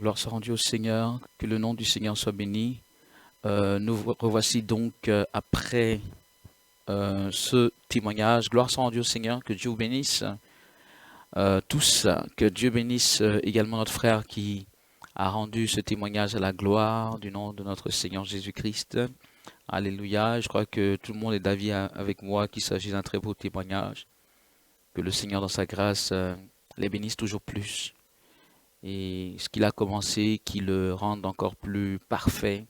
Gloire soit rendue au Seigneur, que le nom du Seigneur soit béni. Nous revoici donc après ce témoignage. Gloire soit rendue au Seigneur, que Dieu vous bénisse tous, que Dieu bénisse également notre frère qui a rendu ce témoignage à la gloire du nom de notre Seigneur Jésus-Christ. Alléluia. Je crois que tout le monde est d'avis avec moi qu'il s'agit d'un très beau témoignage. Que le Seigneur dans sa grâce les bénisse toujours plus. Et ce qu'il a commencé, qu'il le rende encore plus parfait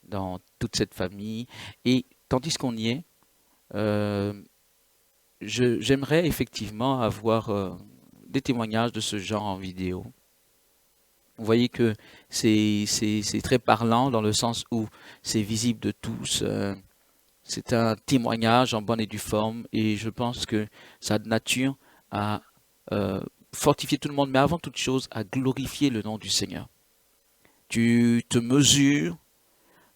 dans toute cette famille. Et tandis qu'on y est, j'aimerais effectivement avoir des témoignages de ce genre en vidéo. Vous voyez que c'est très parlant dans le sens où c'est visible de tous. C'est un témoignage en bonne et due forme et je pense que ça a de nature à fortifier tout le monde, mais avant toute chose, à glorifier le nom du Seigneur. Tu te mesures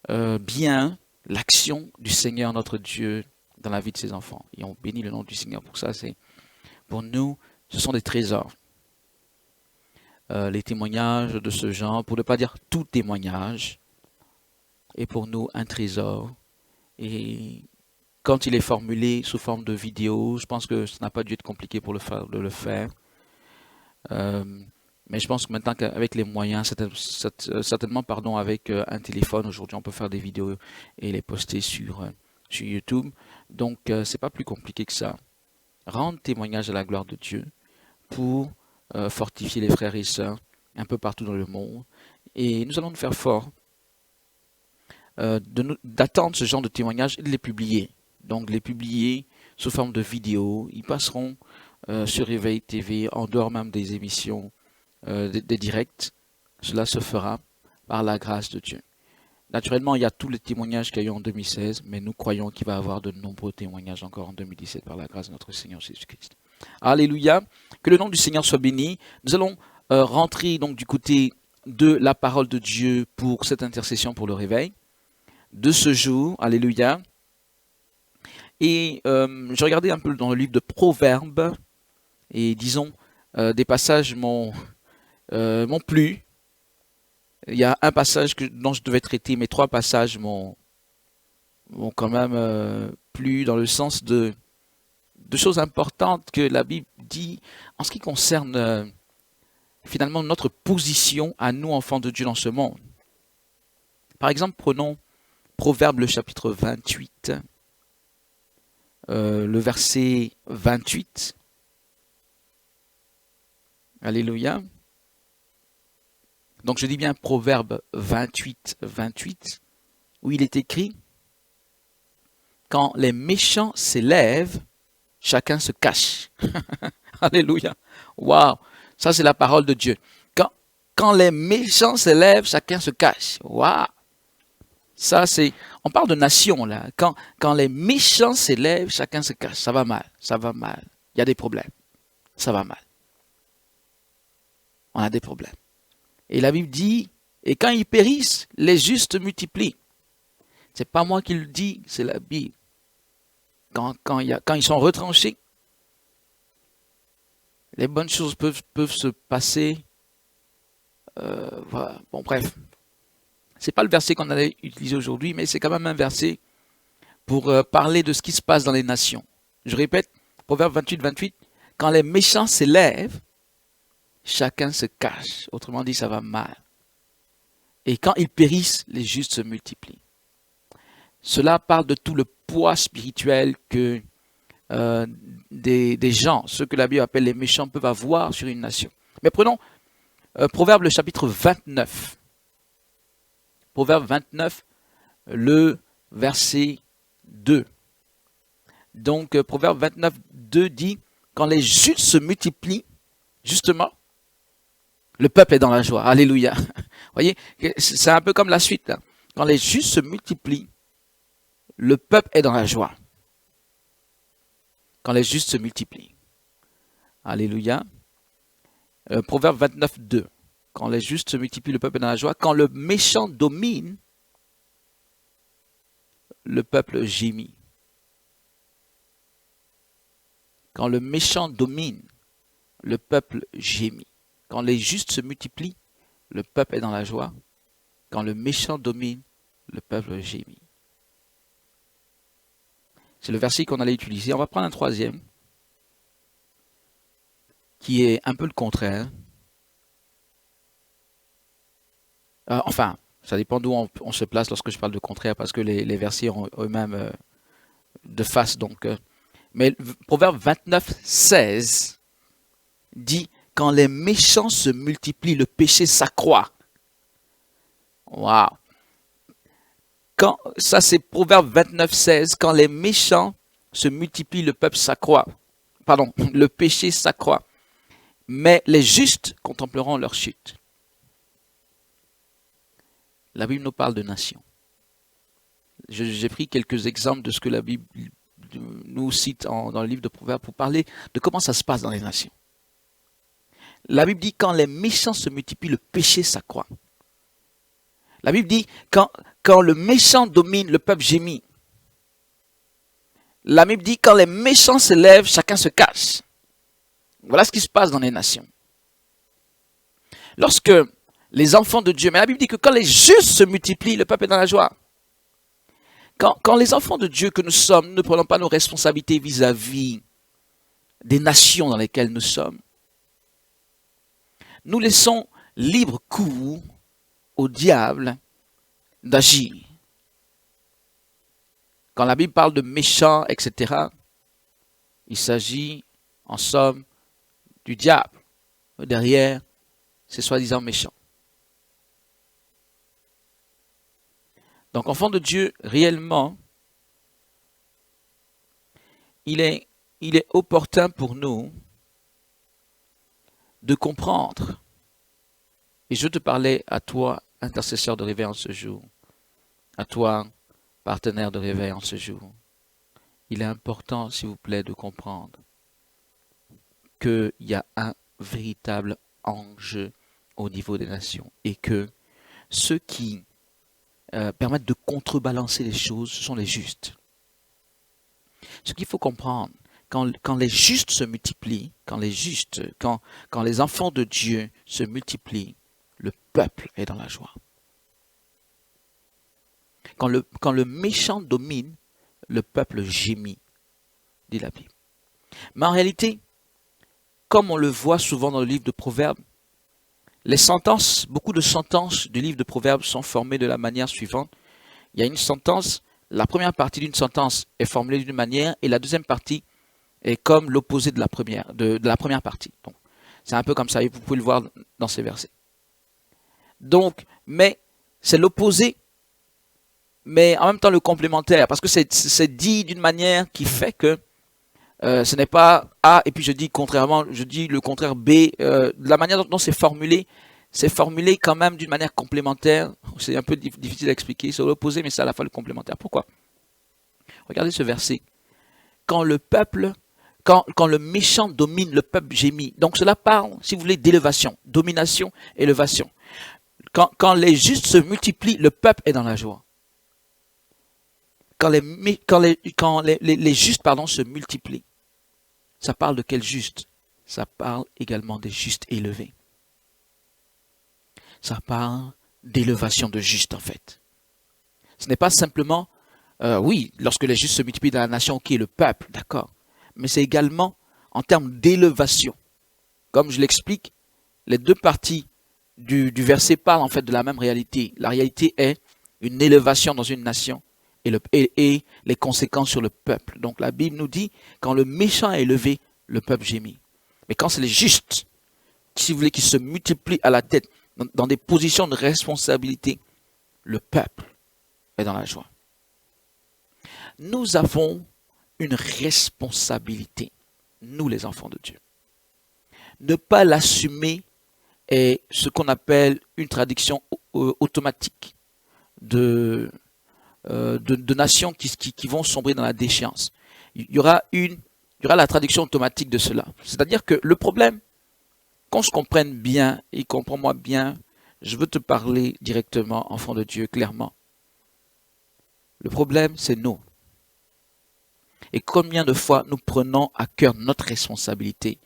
bien l'action du Seigneur notre Dieu dans la vie de ses enfants. Et on bénit le nom du Seigneur pour ça. Pour nous, ce sont des trésors. Les témoignages de ce genre, pour ne pas dire tout témoignage, est pour nous un trésor. Et quand il est formulé sous forme de vidéo, je pense que ça n'a pas dû être compliqué pour de le faire. Mais je pense que maintenant qu'avec les moyens, certainement avec un téléphone, aujourd'hui on peut faire des vidéos et les poster sur YouTube. Donc c'est pas plus compliqué que ça. Rendre témoignage à la gloire de Dieu pour fortifier les frères et sœurs un peu partout dans le monde. Et nous allons nous faire fort d'attendre ce genre de témoignages et de les publier. Donc les publier sous forme de vidéos. Ils passeront sur Réveil TV, en dehors même des émissions, des directs. Cela se fera par la grâce de Dieu. Naturellement, il y a tous les témoignages qu'il y a eu en 2016, mais nous croyons qu'il va y avoir de nombreux témoignages encore en 2017 par la grâce de notre Seigneur Jésus-Christ. Alléluia. Que le nom du Seigneur soit béni. Nous allons rentrer donc du côté de la parole de Dieu pour cette intercession pour le réveil de ce jour. Alléluia. Et je regardais un peu dans le livre de Proverbes et disons, des passages m'ont plu. Il y a un passage dont je devais traiter, mais 3 passages m'ont quand même plu dans le sens de choses importantes que la Bible dit en ce qui concerne finalement notre position à nous, enfants de Dieu, dans ce monde. Par exemple, prenons Proverbe le chapitre 28, le verset 28. Alléluia. Donc je dis bien Proverbe 28, 28, où il est écrit « Quand les méchants s'élèvent, chacun se cache. » Alléluia. Waouh. Ça c'est la parole de Dieu. Quand les méchants s'élèvent, chacun se cache. Waouh. Ça c'est... On parle de nation là. Quand les méchants s'élèvent, chacun se cache. Ça va mal. Ça va mal. Il y a des problèmes. Ça va mal. On a des problèmes. Et la Bible dit, et quand ils périssent, les justes multiplient. C'est pas moi qui le dis, c'est la Bible. Quand ils sont retranchés, les bonnes choses peuvent se passer. Voilà. Bon, bref. C'est pas le verset qu'on allait utiliser aujourd'hui, mais c'est quand même un verset pour parler de ce qui se passe dans les nations. Je répète, Proverbe 28, 28, quand les méchants s'élèvent, chacun se cache. Autrement dit, ça va mal. Et quand ils périssent, les justes se multiplient. Cela parle de tout le poids spirituel que des gens, ceux que la Bible appelle les méchants, peuvent avoir sur une nation. Mais prenons Proverbe le chapitre 29. Proverbe 29, le verset 2. Donc, Proverbe 29, 2 dit, quand les justes se multiplient, justement, le peuple est dans la joie. Alléluia. Vous voyez, c'est un peu comme la suite. Là. Quand les justes se multiplient, le peuple est dans la joie. Quand les justes se multiplient. Alléluia. Proverbe 29, 2. Quand les justes se multiplient, le peuple est dans la joie. Quand le méchant domine, le peuple gémit. Quand le méchant domine, le peuple gémit. Quand les justes se multiplient, le peuple est dans la joie. Quand le méchant domine, le peuple gémit. C'est le verset qu'on allait utiliser. On va prendre un troisième, qui est un peu le contraire. Enfin, ça dépend d'où on se place lorsque je parle de contraire, parce que les versets ont eux-mêmes de face. Donc, mais Proverbe 29, 16 dit « Quand les méchants se multiplient, le péché s'accroît. » Waouh! Ça, c'est Proverbe 29, 16. Quand les méchants se multiplient, le peuple s'accroît. Pardon, le péché s'accroît. Mais les justes contempleront leur chute. La Bible nous parle de nations. J'ai pris quelques exemples de ce que la Bible nous cite dans le livre de Proverbes pour parler de comment ça se passe dans les nations. La Bible dit quand les méchants se multiplient, le péché s'accroît. La Bible dit quand le méchant domine, le peuple gémit. La Bible dit quand les méchants se lèvent, chacun se cache. Voilà ce qui se passe dans les nations. Lorsque les enfants de Dieu, mais la Bible dit que quand les justes se multiplient, le peuple est dans la joie. Quand les enfants de Dieu que nous sommes, nous ne prenons pas nos responsabilités vis-à-vis des nations dans lesquelles nous sommes, nous laissons libre cours au diable d'agir. Quand la Bible parle de méchants, etc., il s'agit, en somme, du diable. Derrière, c'est soi-disant méchant. Donc, enfant de Dieu, réellement, il est opportun pour nous de comprendre. Et je te parlais à toi, intercesseur de réveil en ce jour, à toi, partenaire de réveil en ce jour. Il est important, s'il vous plaît, de comprendre qu'il y a un véritable enjeu au niveau des nations et que ceux qui permettent de contrebalancer les choses, ce sont les justes. Ce qu'il faut comprendre, quand les justes se multiplient, quand les enfants de Dieu se multiplient, le peuple est dans la joie. Quand le méchant domine, le peuple gémit, dit la Bible. Mais en réalité, comme on le voit souvent dans le livre de Proverbes, les sentences, beaucoup de sentences du livre de Proverbes sont formées de la manière suivante. Il y a une sentence, la première partie d'une sentence est formulée d'une manière et la deuxième partie est comme l'opposé de la première partie. Donc, c'est un peu comme ça et vous pouvez le voir dans ces versets. Donc, mais c'est l'opposé, mais en même temps le complémentaire, parce que c'est dit d'une manière qui fait que ce n'est pas A et puis je dis le contraire B. La manière dont c'est formulé quand même d'une manière complémentaire. C'est un peu difficile à expliquer, c'est l'opposé, mais c'est à la fois le complémentaire. Pourquoi? Regardez ce verset. Quand le méchant domine, le peuple gémit. Donc cela parle, si vous voulez, d'élévation, domination, élévation. Quand les justes se multiplient, le peuple est dans la joie. Quand les justes se multiplient, ça parle de quel juste? Ça parle également des justes élevés. Ça parle d'élévation de justes en fait. Ce n'est pas simplement, oui, lorsque les justes se multiplient dans la nation, qui est le peuple, d'accord. Mais c'est également en termes d'élévation. Comme je l'explique, les deux parties du verset parlent en fait de la même réalité. La réalité est une élévation dans une nation et les conséquences sur le peuple. Donc la Bible nous dit, quand le méchant est élevé, le peuple gémit. Mais quand c'est les justes, si vous voulez, qui se multiplient à la tête, dans des positions de responsabilité, le peuple est dans la joie. Nous avons une responsabilité, nous les enfants de Dieu. Ne pas l'assumer est ce qu'on appelle une traduction automatique de nations qui vont sombrer dans la déchéance. Il y aura la traduction automatique de cela. C'est-à-dire que le problème, qu'on se comprenne bien et comprends-moi bien, je veux te parler directement, enfant de Dieu, clairement. Le problème, c'est nous. Et combien de fois nous prenons à cœur notre responsabilité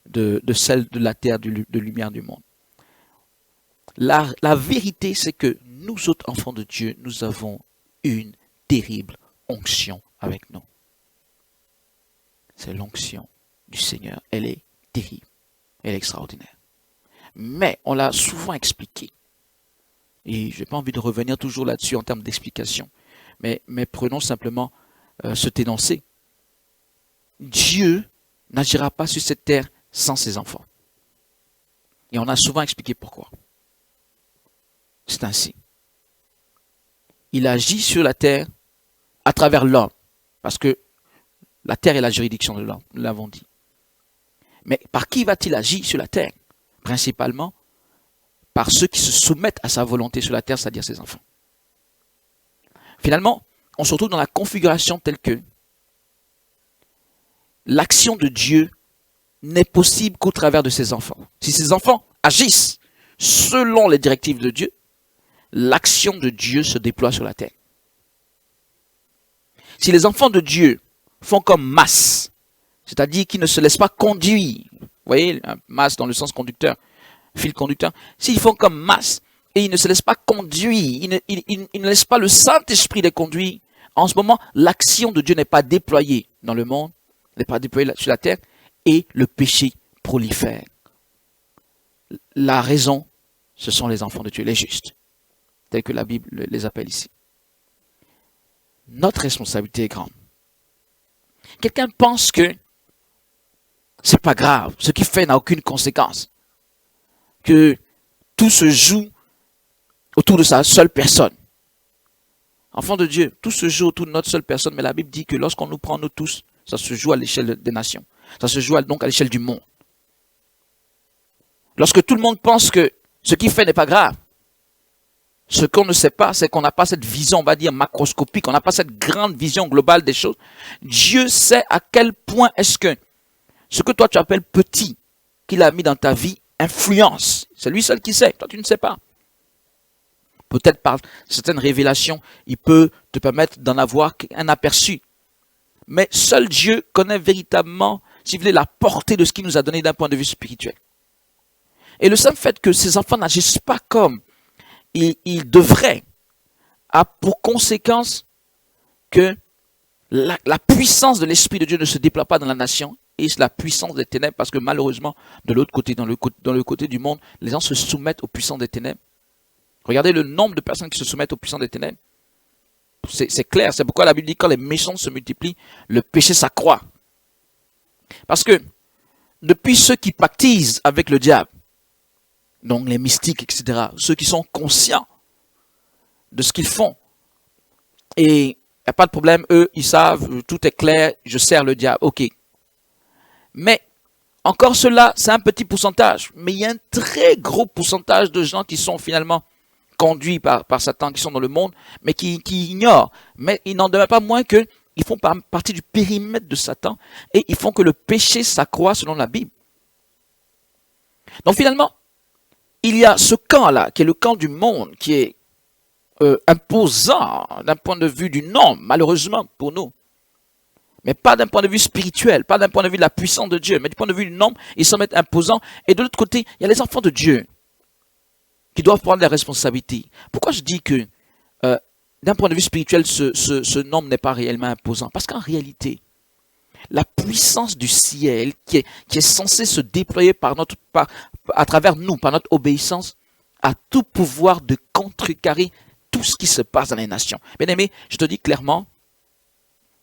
de celle de la terre, de lumière du monde. La vérité, c'est que nous autres enfants de Dieu, nous avons une terrible onction avec nous. C'est l'onction du Seigneur. Elle est terrible. Elle est extraordinaire. Mais on l'a souvent expliqué. Et je n'ai pas envie de revenir toujours là-dessus en termes d'explication. Mais prenons simplement cet énoncé. Dieu n'agira pas sur cette terre sans ses enfants. Et on a souvent expliqué pourquoi. C'est ainsi. Il agit sur la terre à travers l'homme. Parce que la terre est la juridiction de l'homme, nous l'avons dit. Mais par qui va-t-il agir sur la terre? Principalement par ceux qui se soumettent à sa volonté sur la terre, c'est-à-dire ses enfants. Finalement, on se retrouve dans la configuration telle que l'action de Dieu n'est possible qu'au travers de ses enfants. Si ses enfants agissent selon les directives de Dieu, l'action de Dieu se déploie sur la terre. Si les enfants de Dieu font comme masse, c'est-à-dire qu'ils ne se laissent pas conduire, vous voyez, masse dans le sens conducteur, fil conducteur, s'ils font comme masse et ils ne se laissent pas conduire, ils ne laissent pas le Saint-Esprit les conduire, en ce moment, l'action de Dieu n'est pas déployée dans le monde, n'est pas déployée sur la terre, et le péché prolifère. La raison, ce sont les enfants de Dieu, les justes, tels que la Bible les appelle ici. Notre responsabilité est grande. Quelqu'un pense que c'est pas grave, ce qu'il fait n'a aucune conséquence, que tout se joue autour de sa seule personne. Enfant de Dieu, tout se joue autour de notre seule personne, mais la Bible dit que lorsqu'on nous prend nous tous, ça se joue à l'échelle des nations. Ça se joue donc à l'échelle du monde. Lorsque tout le monde pense que ce qu'il fait n'est pas grave, ce qu'on ne sait pas, c'est qu'on n'a pas cette vision, on va dire, macroscopique, on n'a pas cette grande vision globale des choses. Dieu sait à quel point est-ce que ce que toi tu appelles petit, qu'il a mis dans ta vie, influence. C'est lui seul qui sait, toi tu ne sais pas. Peut-être par certaines révélations, il peut te permettre d'en avoir un aperçu. Mais seul Dieu connaît véritablement, si vous voulez, la portée de ce qu'il nous a donné d'un point de vue spirituel. Et le simple fait que ces enfants n'agissent pas comme ils devraient a pour conséquence que la puissance de l'Esprit de Dieu ne se déploie pas dans la nation, et c'est la puissance des ténèbres, parce que malheureusement, de l'autre côté, dans le côté du monde, les gens se soumettent aux puissances des ténèbres. Regardez le nombre de personnes qui se soumettent aux puissances des ténèbres. C'est clair, c'est pourquoi la Bible dit que quand les méchants se multiplient, le péché s'accroît. Parce que depuis ceux qui pactisent avec le diable, donc les mystiques, etc., ceux qui sont conscients de ce qu'ils font, et il n'y a pas de problème, eux, ils savent, tout est clair, je sers le diable, ok. Mais encore cela, c'est un petit pourcentage, mais il y a un très gros pourcentage de gens qui sont finalement conduits par Satan, qui sont dans le monde, mais qui ignorent. Mais il n'en demeure pas moins qu'ils font partie du périmètre de Satan, et ils font que le péché s'accroît selon la Bible. Donc finalement, il y a ce camp-là, qui est le camp du monde, qui est imposant d'un point de vue du nombre, malheureusement pour nous. Mais pas d'un point de vue spirituel, pas d'un point de vue de la puissance de Dieu, mais du point de vue du nombre, ils semblent être imposants. Et de l'autre côté, il y a les enfants de Dieu qui doivent prendre les responsabilités. Pourquoi je dis que d'un point de vue spirituel, ce nombre n'est pas réellement imposant? Parce qu'en réalité, la puissance du ciel qui est censée se déployer à travers nous, par notre obéissance, a tout pouvoir de contrecarrer tout ce qui se passe dans les nations. Bien aimé, je te dis clairement,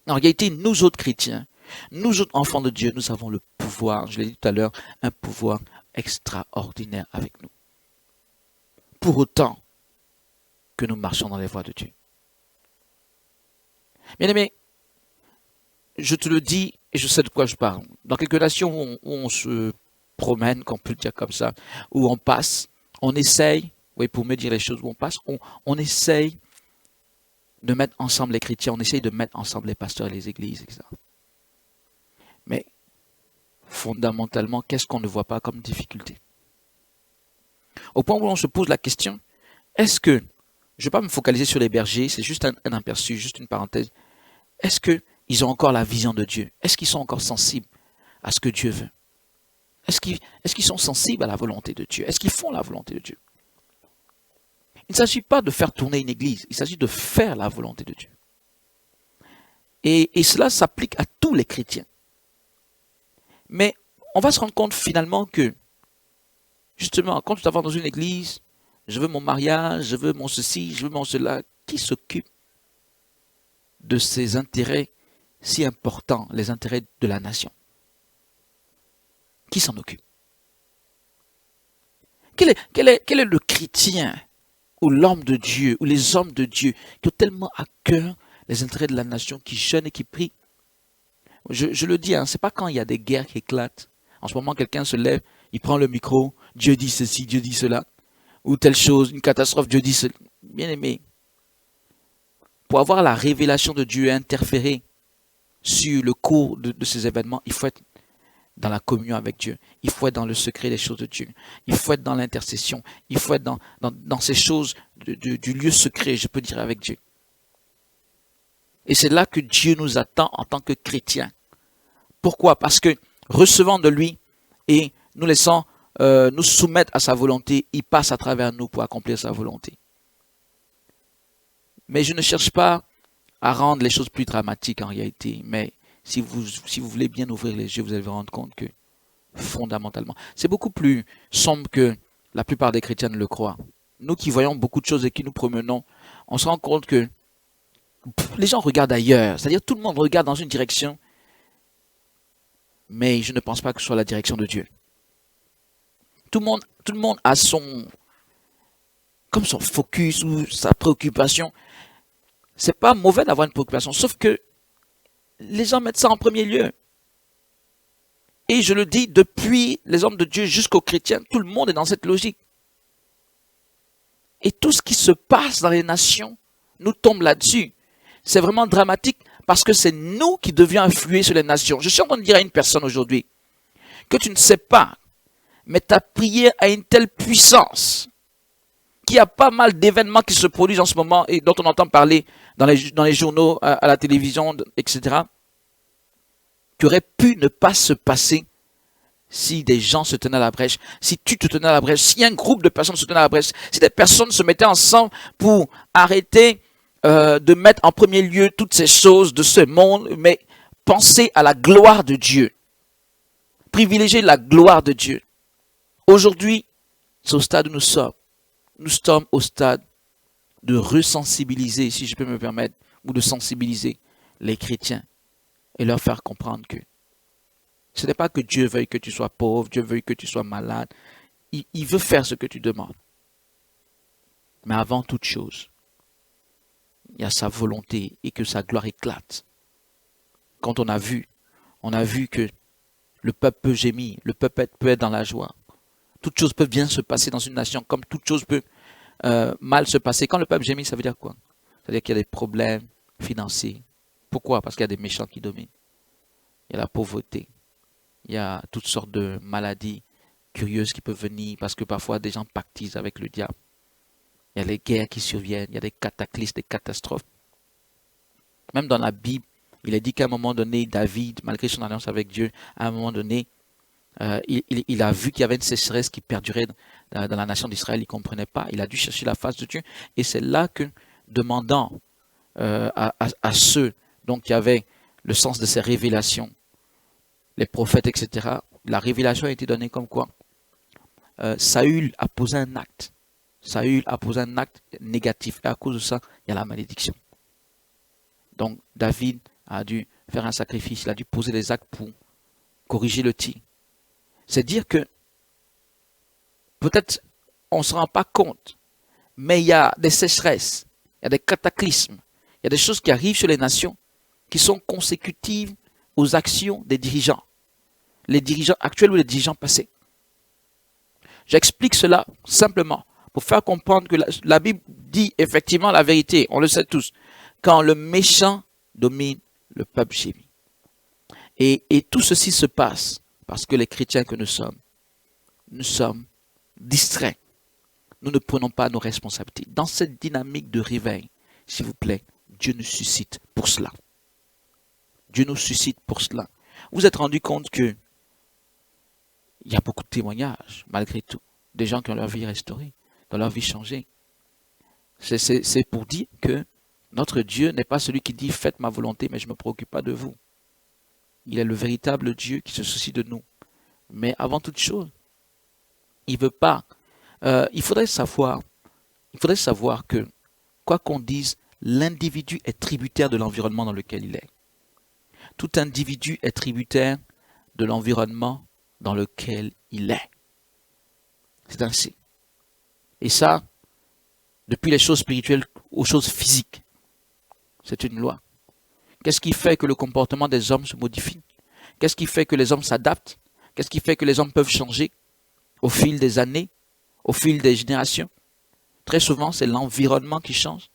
en réalité, nous autres chrétiens, nous autres enfants de Dieu, nous avons le pouvoir, je l'ai dit tout à l'heure, un pouvoir extraordinaire avec nous. Pour autant que nous marchons dans les voies de Dieu. Bien aimé, je te le dis et je sais de quoi je parle. Dans quelques nations où on se promène, qu'on peut le dire comme ça, où on passe, on essaye, oui, pour me dire les choses où on passe, on essaye de mettre ensemble les chrétiens, on essaye de mettre ensemble les pasteurs et les églises, etc. Mais fondamentalement, qu'est-ce qu'on ne voit pas comme difficulté? Au point où on se pose la question, est-ce que, je ne vais pas me focaliser sur les bergers, c'est juste un aperçu, juste une parenthèse, est-ce qu'ils ont encore la vision de Dieu? Est-ce qu'ils sont encore sensibles à ce que Dieu veut? Est-ce qu'ils sont sensibles à la volonté de Dieu? Est-ce qu'ils font la volonté de Dieu? Il ne s'agit pas de faire tourner une église, il s'agit de faire la volonté de Dieu. Et cela s'applique à tous les chrétiens. Mais on va se rendre compte finalement que, justement, quand tu t'avances dans une église, je veux mon mariage, je veux mon ceci, je veux mon cela, qui s'occupe de ces intérêts si importants, les intérêts de la nation? Qui s'en occupe? Quel est le chrétien ou l'homme de Dieu ou les hommes de Dieu qui ont tellement à cœur les intérêts de la nation, qui jeûnent et qui prient? Je le dis, c'est pas quand il y a des guerres qui éclatent. En ce moment, quelqu'un se lève, il prend le micro, Dieu dit ceci, Dieu dit cela, ou telle chose, une catastrophe, Dieu dit cela. Bien aimé, pour avoir la révélation de Dieu et interférer sur le cours de ces événements, il faut être dans la communion avec Dieu. Il faut être dans le secret des choses de Dieu. Il faut être dans l'intercession. Il faut être dans ces choses du lieu secret, je peux dire, avec Dieu. Et c'est là que Dieu nous attend en tant que chrétiens. Pourquoi? Parce que recevant de lui et nous laissant nous soumettre à sa volonté, il passe à travers nous pour accomplir sa volonté. Mais je ne cherche pas à rendre les choses plus dramatiques en réalité. Mais si vous voulez bien ouvrir les yeux, vous allez vous rendre compte que fondamentalement, c'est beaucoup plus sombre que la plupart des chrétiens ne le croient. Nous qui voyons beaucoup de choses et qui nous promenons, on se rend compte que les gens regardent ailleurs. C'est-à-dire tout le monde regarde dans une direction, mais je ne pense pas que ce soit la direction de Dieu. Tout le monde a son focus ou sa préoccupation. C'est pas mauvais d'avoir une préoccupation, sauf que les gens mettent ça en premier lieu. Et je le dis, depuis les hommes de Dieu jusqu'aux chrétiens, tout le monde est dans cette logique. Et tout ce qui se passe dans les nations nous tombe là-dessus. C'est vraiment dramatique parce que c'est nous qui devions influer sur les nations. Je suis en train de dire à une personne aujourd'hui que tu ne sais pas, mais ta prière a une telle puissance qu'il y a pas mal d'événements qui se produisent en ce moment et dont on entend parler dans les journaux, à la télévision, etc., qui auraient pu ne pas se passer si des gens se tenaient à la brèche, si tu te tenais à la brèche, si un groupe de personnes se tenait à la brèche, si des personnes se mettaient ensemble pour arrêter de mettre en premier lieu toutes ces choses de ce monde, mais penser à la gloire de Dieu, privilégier la gloire de Dieu. Aujourd'hui, c'est au stade où nous sommes. Nous sommes au stade de resensibiliser, si je peux me permettre, ou de sensibiliser les chrétiens et leur faire comprendre que ce n'est pas que Dieu veuille que tu sois pauvre, Dieu veuille que tu sois malade. Il veut faire ce que tu demandes. Mais avant toute chose, il y a sa volonté et que sa gloire éclate. Quand on a vu que le peuple peut gémir, le peuple peut être dans la joie. Toute chose peut bien se passer dans une nation, comme toute chose peut mal se passer. Quand le peuple gémit, ça veut dire quoi? Ça veut dire qu'il y a des problèmes financiers. Pourquoi? Parce qu'il y a des méchants qui dominent. Il y a la pauvreté. Il y a toutes sortes de maladies curieuses qui peuvent venir parce que parfois des gens pactisent avec le diable. Il y a les guerres qui surviennent, il y a des cataclysmes, des catastrophes. Même dans la Bible, il est dit qu'à un moment donné, David, malgré son alliance avec Dieu, à un moment donné, il a vu qu'il y avait une sécheresse qui perdurait dans la nation d'Israël. Il ne comprenait pas. Il a dû chercher la face de Dieu. Et c'est là que, demandant à ceux donc, qui avaient le sens de ces révélations, les prophètes, etc., la révélation a été donnée comme quoi Saül a posé un acte. Saül a posé un acte négatif. Et à cause de ça, il y a la malédiction. Donc, David a dû faire un sacrifice. Il a dû poser des actes pour corriger le tir. C'est dire que peut-être on ne se rend pas compte, mais il y a des sécheresses, il y a des cataclysmes, il y a des choses qui arrivent sur les nations qui sont consécutives aux actions des dirigeants, les dirigeants actuels ou les dirigeants passés. J'explique cela simplement pour faire comprendre que la Bible dit effectivement la vérité, on le sait tous, quand le méchant domine, le peuple gémit. Et tout ceci se passe parce que les chrétiens que nous sommes distraits. Nous ne prenons pas nos responsabilités. Dans cette dynamique de réveil, s'il vous plaît, Dieu nous suscite pour cela. Dieu nous suscite pour cela. Vous vous êtes rendu compte que il y a beaucoup de témoignages, malgré tout, des gens qui ont leur vie restaurée, dans leur vie changée. C'est pour dire que notre Dieu n'est pas celui qui dit « Faites ma volonté, mais je ne me préoccupe pas de vous ». Il est le véritable Dieu qui se soucie de nous. Mais avant toute chose, il veut pas. Il faudrait savoir que, quoi qu'on dise, l'individu est tributaire de l'environnement dans lequel il est. Tout individu est tributaire de l'environnement dans lequel il est. C'est ainsi. Et ça, depuis les choses spirituelles aux choses physiques, c'est une loi. Qu'est-ce qui fait que le comportement des hommes se modifie? Qu'est-ce qui fait que les hommes s'adaptent? Qu'est-ce qui fait que les hommes peuvent changer au fil des années, au fil des générations? Très souvent, c'est l'environnement qui change,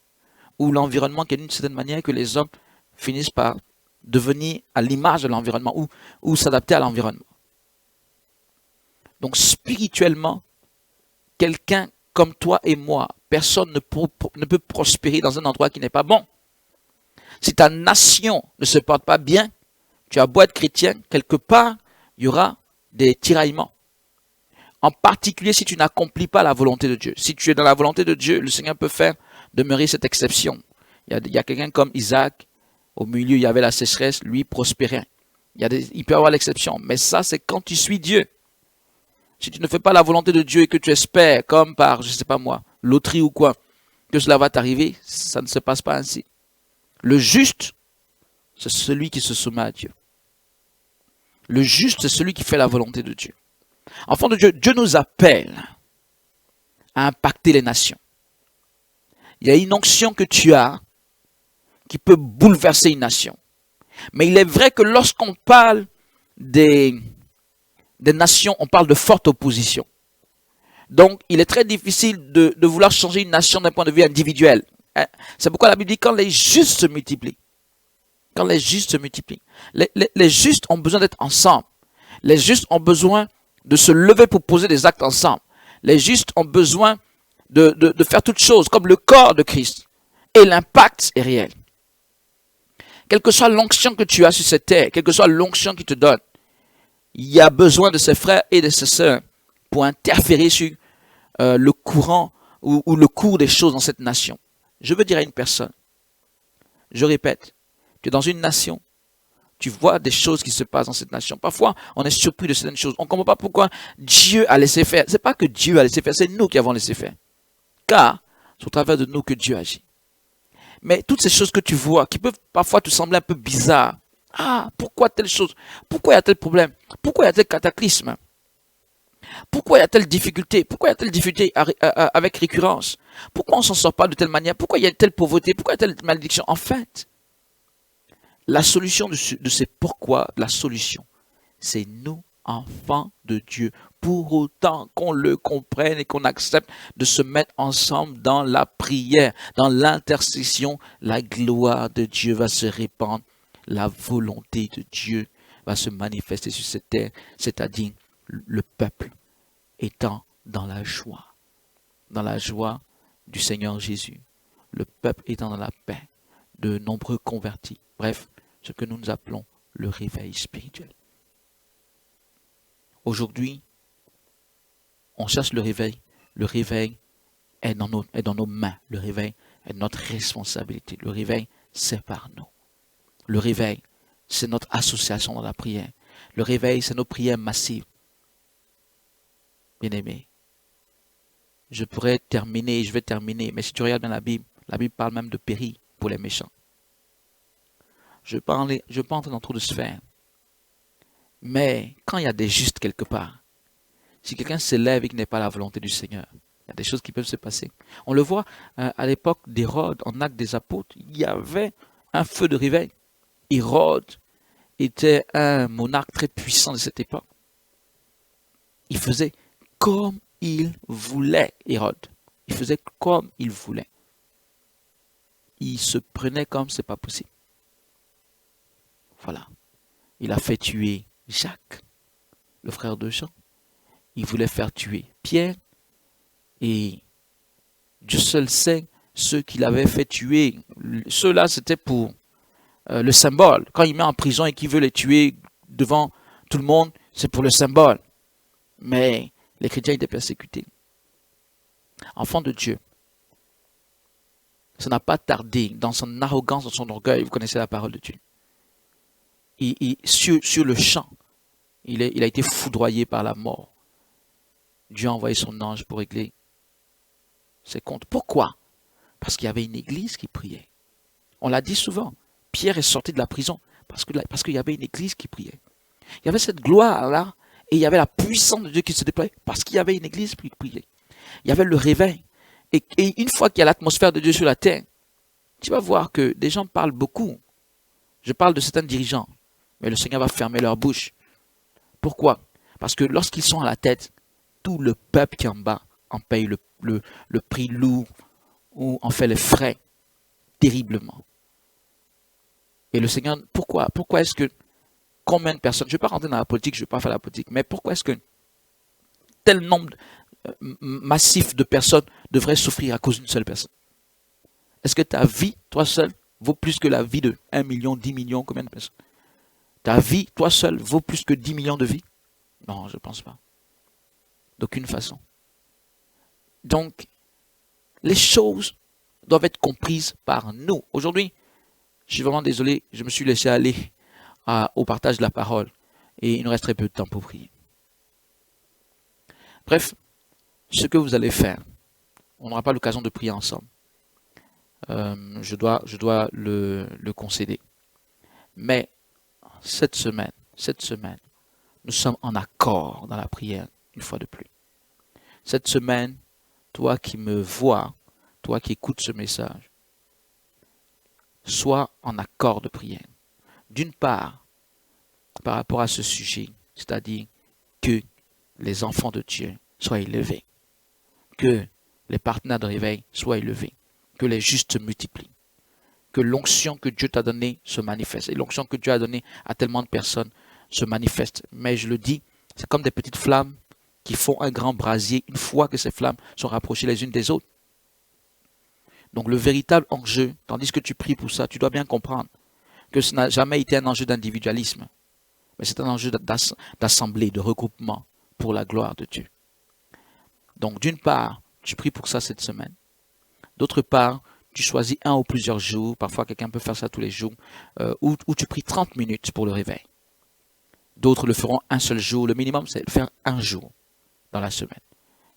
ou l'environnement qui est d'une certaine manière que les hommes finissent par devenir à l'image de l'environnement, ou s'adapter à l'environnement. Donc spirituellement, quelqu'un comme toi et moi, personne ne peut prospérer dans un endroit qui n'est pas bon. Si ta nation ne se porte pas bien, tu as beau être chrétien, quelque part, il y aura des tiraillements. En particulier si tu n'accomplis pas la volonté de Dieu. Si tu es dans la volonté de Dieu, le Seigneur peut faire demeurer cette exception. Il y a quelqu'un comme Isaac, au milieu il y avait la sécheresse, lui prospérait. Il peut y avoir l'exception, mais ça c'est quand tu suis Dieu. Si tu ne fais pas la volonté de Dieu et que tu espères, comme par, je ne sais pas moi, loterie ou quoi, que cela va t'arriver, ça ne se passe pas ainsi. Le juste, c'est celui qui se soumet à Dieu. Le juste, c'est celui qui fait la volonté de Dieu. Enfant de Dieu, Dieu nous appelle à impacter les nations. Il y a une onction que tu as qui peut bouleverser une nation. Mais il est vrai que lorsqu'on parle des nations, on parle de forte opposition. Donc, il est très difficile de vouloir changer une nation d'un point de vue individuel. C'est pourquoi la Bible dit quand les justes se multiplient. Quand les justes se multiplient. Les justes ont besoin d'être ensemble. Les justes ont besoin de se lever pour poser des actes ensemble. Les justes ont besoin de faire toutes choses comme le corps de Christ. Et l'impact est réel. Quelle que soit l'onction que tu as sur cette terre, quelle que soit l'onction qui te donne, il y a besoin de ses frères et de ses sœurs pour interférer sur le courant ou le cours des choses dans cette nation. Je veux dire à une personne, je répète, tu es dans une nation, tu vois des choses qui se passent dans cette nation. Parfois, on est surpris de certaines choses. On ne comprend pas pourquoi Dieu a laissé faire. Ce n'est pas que Dieu a laissé faire, c'est nous qui avons laissé faire. Car c'est au travers de nous que Dieu agit. Mais toutes ces choses que tu vois, qui peuvent parfois te sembler un peu bizarres. Ah, pourquoi telle chose? Pourquoi il y a tel problème? Pourquoi il y a tel cataclysme? Pourquoi il y a telle difficulté? Pourquoi il y a telle difficulté avec récurrence? Pourquoi on ne s'en sort pas de telle manière? Pourquoi il y a telle pauvreté? Pourquoi il y a telle malédiction? En fait, la solution de ces pourquoi, la solution, c'est nous, enfants de Dieu. Pour autant qu'on le comprenne et qu'on accepte de se mettre ensemble dans la prière, dans l'intercession, la gloire de Dieu va se répandre. La volonté de Dieu va se manifester sur cette terre, c'est-à-dire le peuple étant dans la joie du Seigneur Jésus, le peuple étant dans la paix, de nombreux convertis. Bref, ce que nous appelons le réveil spirituel. Aujourd'hui, on cherche le réveil. Le réveil est dans nos mains. Le réveil est notre responsabilité. Le réveil, c'est par nous. Le réveil, c'est notre association dans la prière. Le réveil, c'est nos prières massives. Bien-aimés, je vais terminer, mais si tu regardes bien la Bible parle même de péril pour les méchants. Je ne vais pas entrer dans trop de sphères. Mais quand il y a des justes quelque part, si quelqu'un s'élève et qui n'est pas la volonté du Seigneur, il y a des choses qui peuvent se passer. On le voit à l'époque d'Hérode, en Actes des Apôtres, il y avait un feu de réveil. Hérode était un monarque très puissant de cette époque. Il faisait comme il voulait, Hérode. Il faisait comme il voulait. Il se prenait comme c'est pas possible. Voilà. Il a fait tuer Jacques, le frère de Jean. Il voulait faire tuer Pierre. Et Dieu seul sait ceux qu'il avait fait tuer. Ceux-là, c'était pour le symbole. Quand il met en prison et qu'il veut les tuer devant tout le monde, c'est pour le symbole. Mais les chrétiens étaient persécutés. Enfants de Dieu, Ça n'a pas tardé. Dans son arrogance, dans son orgueil, vous connaissez la parole de Dieu. Sur le champ, il a été foudroyé par la mort. Dieu a envoyé son ange pour régler ses comptes. Pourquoi? Parce qu'il y avait une église qui priait. On l'a dit souvent. Pierre est sorti de la prison parce qu'il y avait une église qui priait. Il y avait cette gloire-là et il y avait la puissance de Dieu qui se déployait parce qu'il y avait une église qui priait. Il y avait le réveil. Et une fois qu'il y a l'atmosphère de Dieu sur la terre, tu vas voir que des gens parlent beaucoup. Je parle de certains dirigeants, mais le Seigneur va fermer leur bouche. Pourquoi? Parce que lorsqu'ils sont à la tête, tout le peuple qui est en bas en paye le prix lourd ou en fait les frais terriblement. Et le Seigneur, pourquoi est-ce que combien de personnes, je ne vais pas rentrer dans la politique, je ne vais pas faire la politique, mais pourquoi est-ce que tel nombre massif de personnes devraient souffrir à cause d'une seule personne? Est-ce que ta vie, toi seul, vaut plus que la vie de 1 million, 10 millions, combien de personnes? Ta vie, toi seul, vaut plus que 10 millions de vies? Non, je ne pense pas. D'aucune façon. Donc, les choses doivent être comprises par nous. Aujourd'hui, je suis vraiment désolé, je me suis laissé aller au partage de la parole et il nous reste très peu de temps pour prier. Bref, ce que vous allez faire, on n'aura pas l'occasion de prier ensemble. Je dois le concéder. Mais cette semaine, nous sommes en accord dans la prière, une fois de plus. Cette semaine, toi qui me vois, toi qui écoutes ce message, sois en accord de prière. D'une part, par rapport à ce sujet, c'est-à-dire que les enfants de Dieu soient élevés, que les partenaires de réveil soient élevés, que les justes se multiplient, que l'onction que Dieu t'a donnée se manifeste. Et l'onction que Dieu a donnée à tellement de personnes se manifeste. Mais je le dis, c'est comme des petites flammes qui font un grand brasier une fois que ces flammes sont rapprochées les unes des autres. Donc le véritable enjeu, tandis que tu pries pour ça, tu dois bien comprendre que ce n'a jamais été un enjeu d'individualisme, mais c'est un enjeu d'assemblée, de regroupement pour la gloire de Dieu. Donc d'une part, tu pries pour ça cette semaine. D'autre part, tu choisis un ou plusieurs jours, parfois quelqu'un peut faire ça tous les jours, où tu pries 30 minutes pour le réveil. D'autres le feront un seul jour. Le minimum, c'est de faire un jour dans la semaine.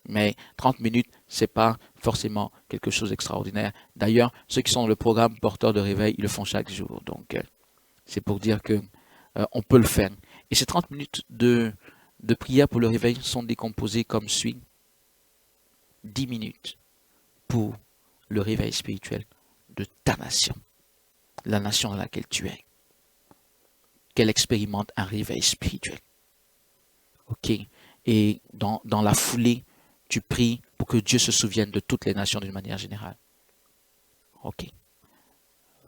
Mais 30 minutes, ce n'est pas forcément quelque chose d'extraordinaire. D'ailleurs, ceux qui sont dans le programme porteur de réveil, ils le font chaque jour. Donc, c'est pour dire que on peut le faire. Et ces 30 minutes de prière pour le réveil sont décomposées comme suit. 10 minutes pour le réveil spirituel de ta nation, la nation dans laquelle tu es, qu'elle expérimente un réveil spirituel. Ok. Et dans la foulée, tu pries pour que Dieu se souvienne de toutes les nations d'une manière générale. Ok.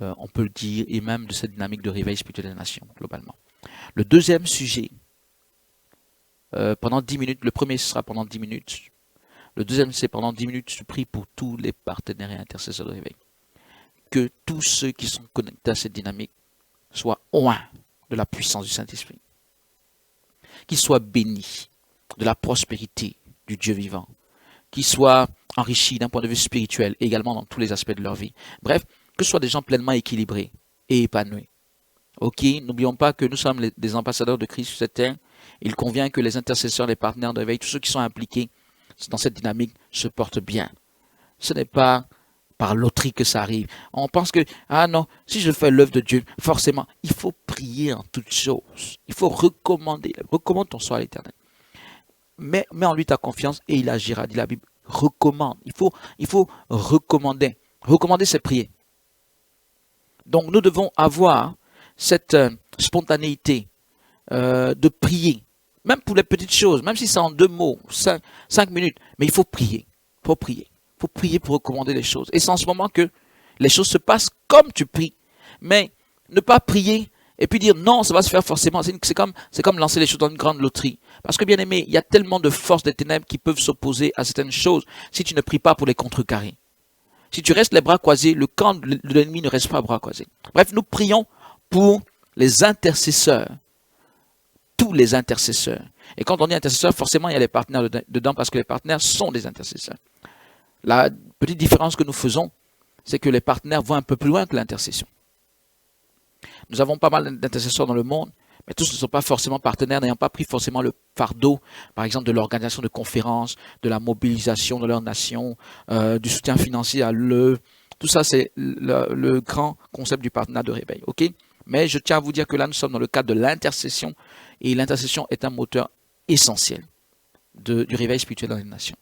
On peut le dire, et même de cette dynamique de réveil spirituel des nations, globalement. Le deuxième sujet, pendant 10 minutes, le premier sera pendant 10 minutes. Le deuxième, c'est pendant 10 minutes, tu pries pour tous les partenaires et intercesseurs de réveil. Que tous ceux qui sont connectés à cette dynamique soient oints de la puissance du Saint-Esprit. Qu'ils soient bénis de la prospérité du Dieu vivant. Qu'ils soient enrichis d'un point de vue spirituel, et également dans tous les aspects de leur vie. Bref, que ce soit des gens pleinement équilibrés et épanouis. Ok, n'oublions pas que nous sommes des ambassadeurs de Christ sur cette terre. Il convient que les intercesseurs, les partenaires de réveil, tous ceux qui sont impliqués dans cette dynamique se portent bien. Ce n'est pas par loterie que ça arrive. On pense que, ah non, si je fais l'œuvre de Dieu, forcément, il faut prier en toutes choses. Il faut recommander. Recommande ton soi à l'Éternel. Mets en lui ta confiance et il agira, dit la Bible. Recommande. Il faut recommander. Recommander, c'est prier. Donc nous devons avoir cette spontanéité de prier. Même pour les petites choses, même si c'est en 2 mots, 5 minutes. Mais il faut prier. Il faut prier. Il faut prier pour recommander les choses. Et c'est en ce moment que les choses se passent comme tu pries. Mais ne pas prier et puis dire non, ça va se faire forcément. C'est comme lancer les choses dans une grande loterie. Parce que bien aimé, il y a tellement de forces des ténèbres qui peuvent s'opposer à certaines choses si tu ne pries pas pour les contrecarrer. Si tu restes les bras croisés, le camp de l'ennemi ne reste pas bras croisés. Bref, nous prions pour les intercesseurs. Tous les intercesseurs. Et quand on dit intercesseur, forcément, il y a les partenaires dedans parce que les partenaires sont des intercesseurs. La petite différence que nous faisons, c'est que les partenaires vont un peu plus loin que l'intercession. Nous avons pas mal d'intercesseurs dans le monde, mais tous ne sont pas forcément partenaires, n'ayant pas pris forcément le fardeau, par exemple, de l'organisation de conférences, de la mobilisation de leur nation, du soutien financier à l'eux. Tout ça, c'est le grand concept du partenariat de réveil. Ok? Mais je tiens à vous dire que là, nous sommes dans le cadre de l'intercession, et l'intercession est un moteur essentiel du réveil spirituel dans les nations.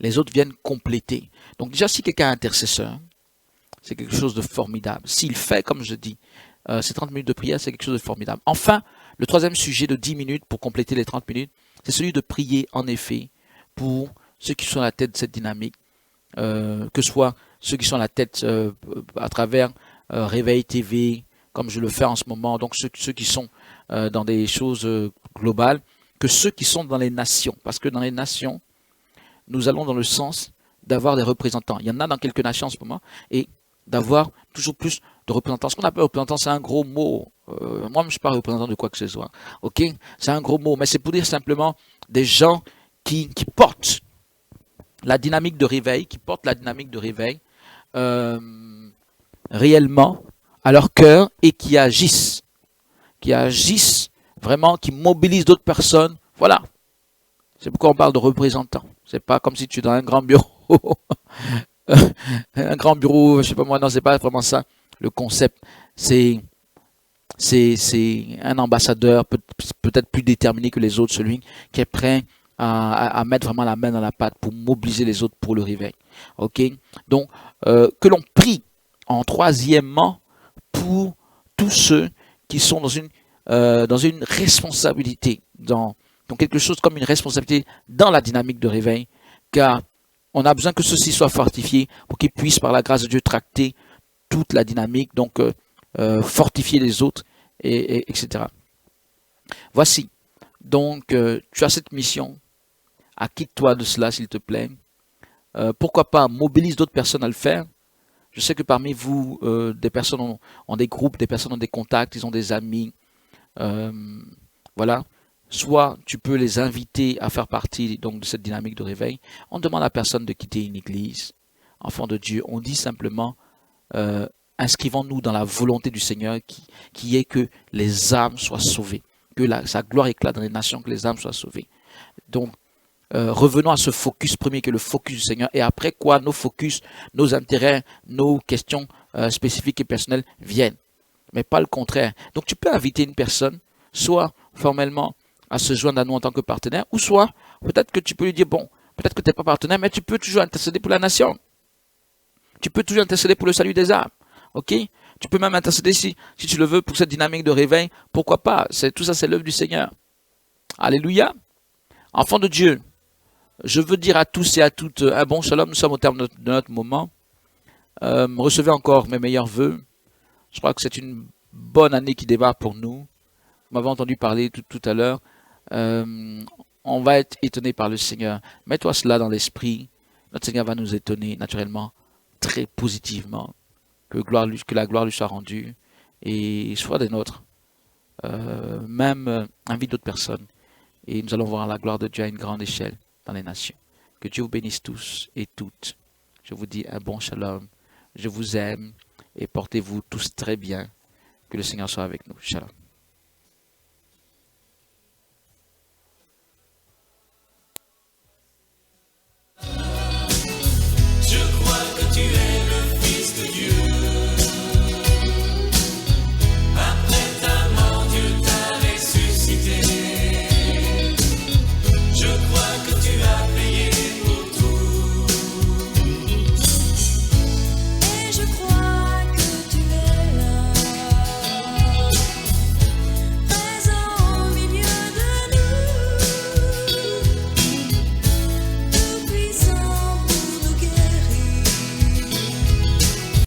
Les autres viennent compléter. Donc déjà, si quelqu'un est intercesseur, c'est quelque chose de formidable. S'il fait, comme je dis, ces 30 minutes de prière, c'est quelque chose de formidable. Enfin, le troisième sujet de 10 minutes pour compléter les 30 minutes, c'est celui de prier, en effet, pour ceux qui sont à la tête de cette dynamique, que ce soit ceux qui sont à la tête à travers Réveil TV, comme je le fais en ce moment, donc ceux qui sont dans des choses globales, que ceux qui sont dans les nations. Parce que dans les nations, nous allons dans le sens d'avoir des représentants. Il y en a dans quelques nations en ce moment, et d'avoir toujours plus de représentants. Ce qu'on appelle représentant, c'est un gros mot. Moi, je ne suis pas représentant de quoi que ce soit. Ok? C'est un gros mot, mais c'est pour dire simplement des gens qui portent la dynamique de réveil, réellement à leur cœur et qui agissent vraiment, qui mobilisent d'autres personnes. Voilà. C'est pourquoi on parle de représentants. C'est pas comme si tu es dans un grand bureau. Un grand bureau, je sais pas moi, non, c'est pas vraiment ça. Le concept, c'est un ambassadeur peut-être plus déterminé que les autres, celui qui est prêt à mettre vraiment la main dans la pâte pour mobiliser les autres pour le réveil. Ok? Donc, que l'on prie en troisièmement pour tous ceux qui sont dans une responsabilité, dans quelque chose comme une responsabilité dans la dynamique de réveil, car on a besoin que ceux-ci soient fortifiés pour qu'ils puissent, par la grâce de Dieu, tracter toute la dynamique, donc fortifier les autres, etc. Voici, donc, tu as cette mission, acquitte-toi de cela, s'il te plaît. Pourquoi pas, mobilise d'autres personnes à le faire. Je sais que parmi vous, des personnes ont des groupes, des personnes ont des contacts, ils ont des amis. Voilà. Soit tu peux les inviter à faire partie donc de cette dynamique de réveil. On demande à personne de quitter une église. Enfant de Dieu, on dit simplement inscrivons-nous dans la volonté du Seigneur qui est que les âmes soient sauvées, que sa gloire éclate dans les nations, que les âmes soient sauvées. Donc, revenons à ce focus premier qui est le focus du Seigneur, et après quoi nos focus, nos intérêts, nos questions spécifiques et personnelles viennent, mais pas le contraire. Donc tu peux inviter une personne, soit formellement à se joindre à nous en tant que partenaire, ou soit peut-être que tu peux lui dire, bon, peut-être que tu n'es pas partenaire, mais tu peux toujours intercéder pour la nation. Tu peux toujours intercéder pour le salut des âmes. Ok? Tu peux même intercéder si tu le veux pour cette dynamique de réveil. Pourquoi pas? Tout ça, c'est l'œuvre du Seigneur. Alléluia. Enfants de Dieu, je veux dire à tous et à toutes un bon shalom. Nous sommes au terme de notre moment. Recevez encore mes meilleurs vœux. Je crois que c'est une bonne année qui démarre pour nous. Vous m'avez entendu parler tout à l'heure. On va être étonné par le Seigneur. Mets-toi cela dans l'esprit. Notre Seigneur va nous étonner naturellement, très positivement. Que la gloire lui soit rendue et soit des nôtres. Même invite d'autres personnes. Et nous allons voir la gloire de Dieu à une grande échelle dans les nations. Que Dieu vous bénisse tous et toutes. Je vous dis un bon shalom. Je vous aime et portez-vous tous très bien. Que le Seigneur soit avec nous. Shalom.